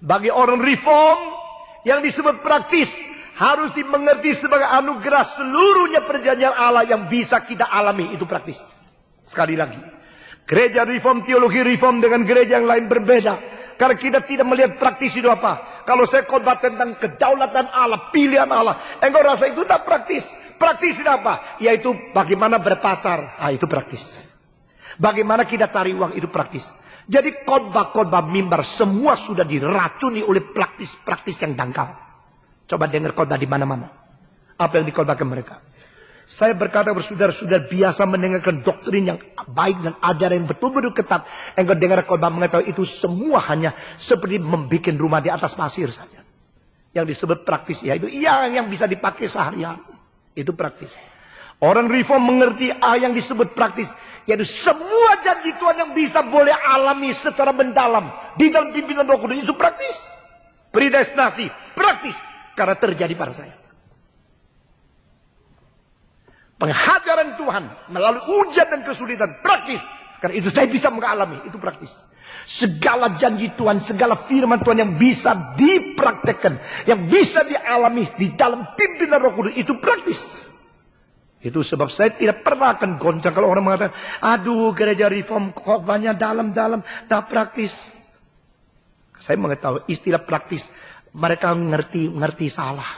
Bagi orang reform, yang disebut praktis harus dimengerti sebagai anugerah seluruhnya perjanjian Allah yang bisa kita alami. Itu praktis. Sekali lagi, gereja reform, teologi reform dengan gereja yang lain berbeda. Karena kita tidak melihat praktis itu apa. Kalau saya khotbah tentang kedaulatan Allah, pilihan Allah, engkau rasa itu tak praktis. Praktis itu apa? Yaitu bagaimana berpacar. Itu praktis. Bagaimana kita cari uang, itu praktis. Jadi khotbah-khotbah mimbar semua sudah diracuni oleh praktis-praktis yang dangkal. Coba dengar khotbah di mana-mana. Apa yang dikhotbahkan mereka. Saya berkata bersaudara-saudara biasa mendengarkan doktrin yang baik dan ajaran yang betul-betul ketat. Engkau dengar khotbah mengetahui itu semua hanya seperti membuat rumah di atas pasir saja. Yang disebut praktis, yaitu yang bisa dipakai seharian. Itu praktis. Orang reform mengerti yang disebut praktis. Yaitu semua janji Tuhan yang bisa boleh alami secara mendalam. Di dalam pimpinan Roh Kudus itu praktis. Predestinasi, praktis. Karena terjadi pada saya. Penghajaran Tuhan melalui ujian dan kesulitan, praktis. Karena itu saya bisa mengalami, itu praktis. Segala janji Tuhan, segala firman Tuhan yang bisa dipraktekkan. Yang bisa dialami di dalam pimpinan Roh Kudus, itu praktis. Itu sebab saya tidak pernah akan goncang kalau orang mengatakan, aduh gereja reform khotbahnya dalam-dalam, tak praktis. Saya mengetahui istilah praktis, mereka ngerti salah.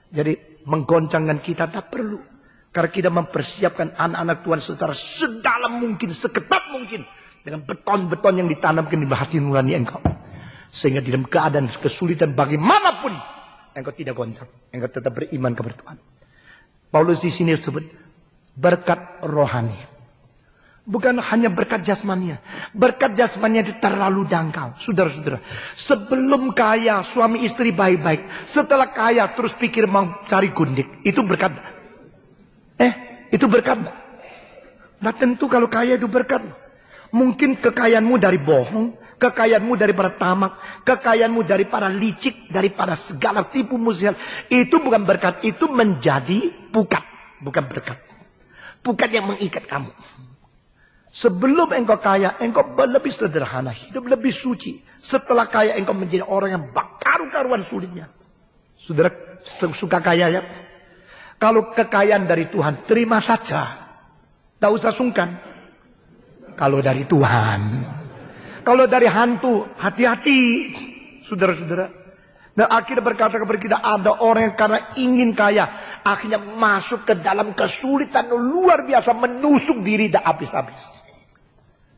Jadi menggoncangkan kita tak perlu. Karena kita mempersiapkan anak-anak Tuhan secara sedalam mungkin, seketat mungkin. Dengan beton-beton yang ditanamkan di hati nurani engkau. Sehingga di dalam keadaan kesulitan bagaimanapun, engkau tidak goncang. Engkau tetap beriman kepada Tuhan. Paulus di sini disebut berkat rohani. Bukan hanya berkat jasmania. Berkat jasmania itu terlalu dangkal. Saudara-saudara. Sebelum kaya, suami istri baik-baik. Setelah kaya, terus pikir mau cari gundik. Itu berkat. Itu berkat. Nah tentu kalau kaya itu berkat. Mungkin kekayaanmu dari bohong. Kekayaanmu daripada tamak. Kekayaanmu daripada licik. Daripada segala tipu muslihat. Itu bukan berkat. Itu menjadi pukat. Bukan berkat. Pukat yang mengikat kamu. Sebelum engkau kaya. Engkau lebih sederhana. Hidup lebih suci. Setelah kaya engkau menjadi orang yang karu-karuan sulitnya. Saudara suka kaya ya. Kalau kekayaan dari Tuhan. Terima saja. Tak usah sungkan. Kalau dari Tuhan. Kalau dari hantu, hati-hati, saudara-saudara. Dan akhirnya berkata kepada kita, ada orang yang karena ingin kaya, akhirnya masuk ke dalam kesulitan luar biasa, menusuk diri dan habis-habis.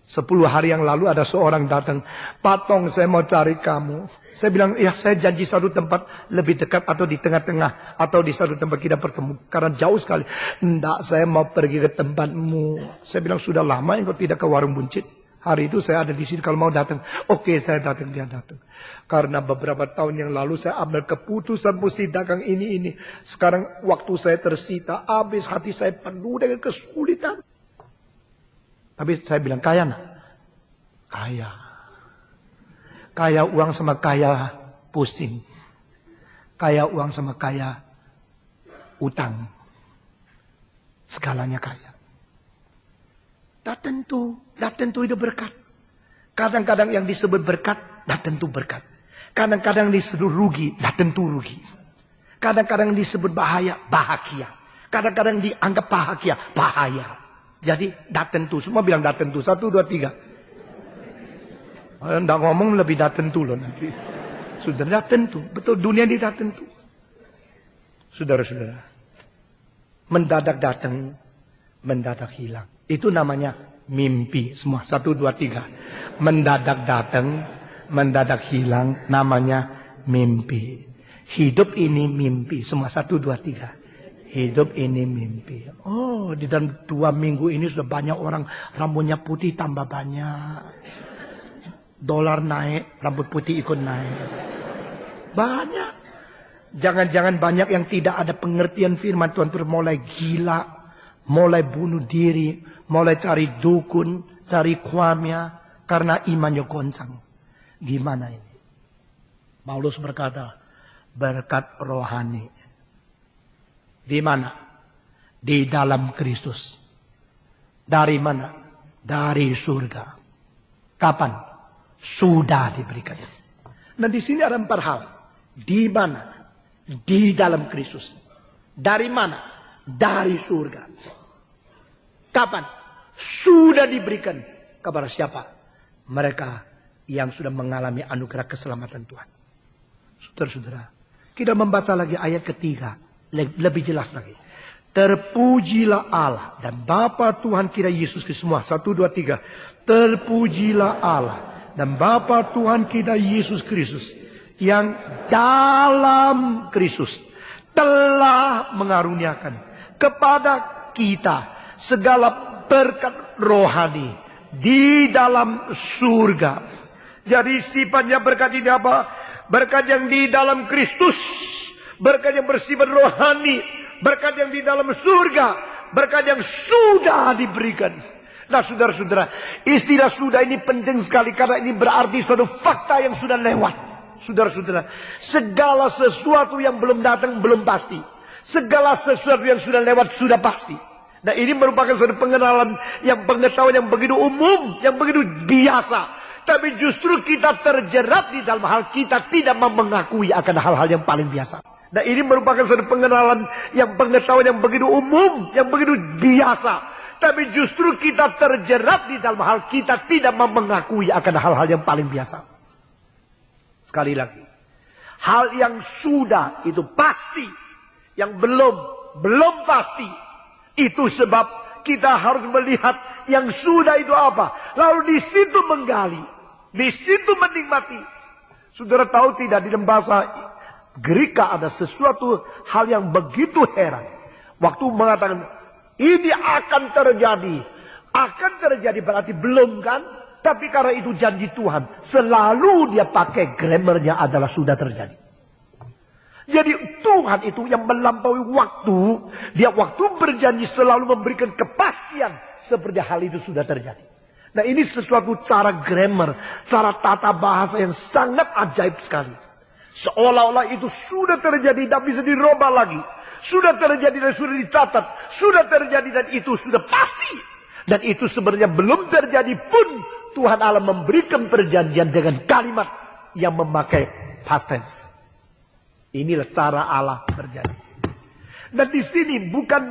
10 hari yang lalu ada seorang datang, Pak Tong, saya mau cari kamu. Saya bilang, ya saya janji satu tempat lebih dekat atau di tengah-tengah. Atau di satu tempat kita bertemu. Karena jauh sekali. Enggak, saya mau pergi ke tempatmu. Saya bilang, sudah lama engkau tidak ke warung buncit. Hari itu saya ada di sini kalau mau datang. Oke, saya datang, dia datang. Karena beberapa tahun yang lalu saya ambil keputusan mesti dagang ini. Sekarang waktu saya tersita, habis hati saya penuh dengan kesulitan. Tapi saya bilang, kaya nak? Kaya. Kaya uang sama kaya pusing. Kaya uang sama kaya utang. Segalanya kaya. Tak tentu itu berkat. Kadang-kadang yang disebut berkat, tak tentu berkat. Kadang-kadang disebut rugi, tak tentu rugi. Kadang-kadang disebut bahaya, bahagia. Kadang-kadang dianggap bahagia, bahaya. Jadi, tak tentu. Semua bilang tak tentu. 1, 2, 3. Nggak ngomong lebih tak tentu loh nanti. Sudah tak tentu. Betul, dunia ini tak tentu. Saudara-saudara. Mendadak datang, mendadak hilang. Itu namanya mimpi. Semua 1, 2, 3. Mendadak datang, mendadak hilang. Namanya mimpi. Hidup ini mimpi. Semua 1, 2, 3. Hidup ini mimpi. Oh, di dalam 2 minggu ini sudah banyak orang rambutnya putih tambah banyak. Dolar naik, rambut putih ikut naik. Banyak. Jangan-jangan banyak yang tidak ada pengertian firman Tuhan. Terus mulai gila. Mulai bunuh diri. Mulai cari dukun. Cari kuamnya. Karena imannya goncang. Gimana ini? Paulus berkata. Berkat rohani. Di mana? Di dalam Kristus. Dari mana? Dari surga. Kapan? Sudah diberikan. Nah di sini ada 4 hal. Di mana? Di dalam Kristus. Dari mana? Dari surga. Kapan? Sudah diberikan kepada siapa? Mereka yang sudah mengalami anugerah keselamatan Tuhan. Saudara-saudara, kita membaca lagi ayat ketiga. Lebih jelas lagi. Terpujilah Allah dan Bapa Tuhan kita Yesus Kristus. Semua 1, 2, 3. Terpujilah Allah dan Bapa Tuhan kita Yesus Kristus, yang dalam Kristus telah mengaruniakan kepada kita segala berkat rohani di dalam surga. Jadi sifatnya berkat ini apa? Berkat yang di dalam Kristus, berkat yang bersifat rohani, berkat yang di dalam surga, berkat yang sudah diberikan. Nah saudara-saudara, istilah sudah ini penting sekali karena ini berarti suatu fakta yang sudah lewat. Saudara-saudara, segala sesuatu yang belum datang belum pasti. Segala sesuatu yang sudah lewat sudah pasti. Nah ini merupakan suatu pengenalan yang pengetahuan yang begitu umum, yang begitu biasa. Tapi justru kita terjerat di dalam hal kita tidak mau mengakui akan hal-hal yang paling biasa. Nah ini merupakan suatu pengenalan yang pengetahuan yang begitu umum, yang begitu biasa. Tapi justru kita terjerat di dalam hal kita tidak mau mengakui akan hal-hal yang paling biasa. Sekali lagi. Hal yang sudah itu pasti. Yang belum pasti. Itu sebab kita harus melihat yang sudah itu apa. Lalu di situ menggali. Di situ menikmati. Saudara tahu tidak di dalam bahasa Greka ada sesuatu hal yang begitu heran. Waktu mengatakan ini akan terjadi. Akan terjadi berarti belum kan? Tapi karena itu janji Tuhan. Selalu dia pakai grammarnya adalah sudah terjadi. Jadi Tuhan itu yang melampaui waktu. Dia waktu berjanji selalu memberikan kepastian. Seperti hal itu sudah terjadi. Nah ini sesuatu cara grammar. Cara tata bahasa yang sangat ajaib sekali. Seolah-olah itu sudah terjadi. Tidak bisa dirubah lagi. Sudah terjadi dan sudah dicatat. Sudah terjadi dan itu sudah pasti. Dan itu sebenarnya belum terjadi pun. Tuhan Allah memberikan perjanjian dengan kalimat yang memakai past tense. Inilah cara Allah berjanji. Dan di sini bukan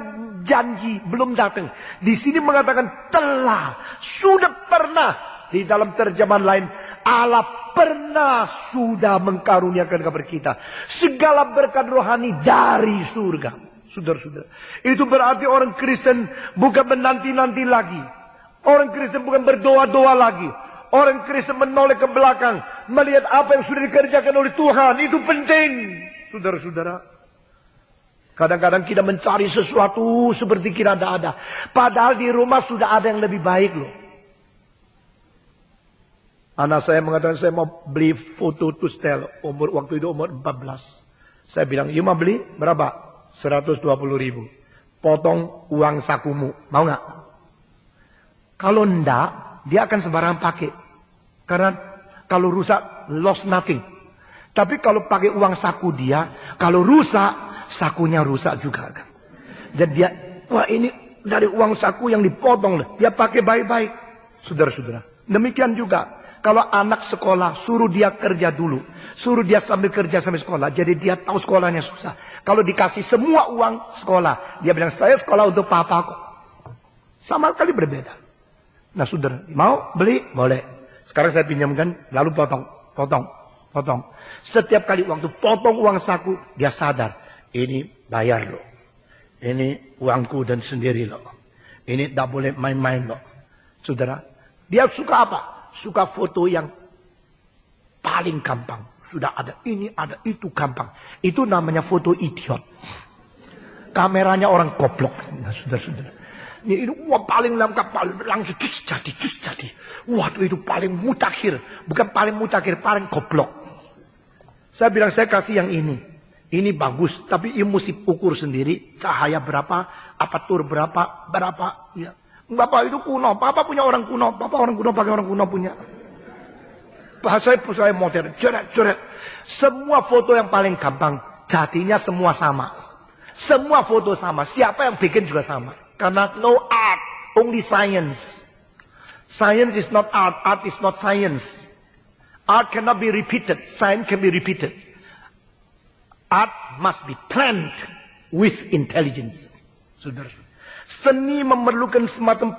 janji belum datang. Di sini mengatakan telah, sudah pernah. Di dalam terjemahan lain, Allah pernah sudah mengkaruniakan kepada kita segala berkat rohani dari surga. Saudara-saudara, itu berarti orang Kristen bukan menanti-nanti lagi. Orang Kristen bukan berdoa-doa lagi. Orang Kristen menoleh ke belakang. Melihat apa yang sudah dikerjakan oleh Tuhan. Itu penting. Saudara-saudara. Kadang-kadang kita mencari sesuatu seperti kita tidak ada. Padahal di rumah sudah ada yang lebih baik loh. Anak saya mengatakan saya mau beli foto to stel. Waktu itu umur 14. Saya bilang, you mau beli? Berapa? 120.000. Potong uang sakumu. Mau nggak? Kalau enggak, dia akan sembarangan pakai. Karena kalau rusak, lost nothing. Tapi kalau pakai uang saku dia, kalau rusak, sakunya rusak juga. Dan dia, wah ini dari uang saku yang dipotong. Dia pakai baik-baik. Saudara-saudara. Demikian juga. Kalau anak sekolah, suruh dia kerja dulu. Suruh dia sambil kerja sambil sekolah. Jadi dia tahu sekolahnya susah. Kalau dikasih semua uang sekolah. Dia bilang, saya sekolah untuk papa kok. Sama sekali berbeda. Nah saudara, mau beli? Boleh. Sekarang saya pinjamkan, lalu potong. Setiap kali waktu potong uang saku, dia sadar. Ini bayar loh. Ini uangku dan sendiri loh. Ini tak boleh main-main loh. Saudara, dia suka apa? Suka foto yang paling gampang. Sudah ada ini, ada itu gampang. Itu namanya foto idiot. Kameranya orang goblok. Nah saudara-saudara. Ini wah paling lengkap, langsung jadi. Waduh itu paling mutakhir. Bukan paling mutakhir, paling goblok. Saya bilang saya kasih yang ini. Ini bagus, tapi you mesti ukur sendiri. Cahaya berapa, apertur berapa. Ya. Bapak itu kuno, Papa punya orang kuno. Papa orang kuno pakai orang kuno punya. Bahasa saya modern, coret. Semua foto yang paling gampang, jadinya semua sama. Semua foto sama, siapa yang bikin juga sama. Karena no art, only science. Science is not art, art is not science. Art cannot be repeated. Science can be repeated. Art must be planned with intelligence. Saudara, seni memerlukan semacam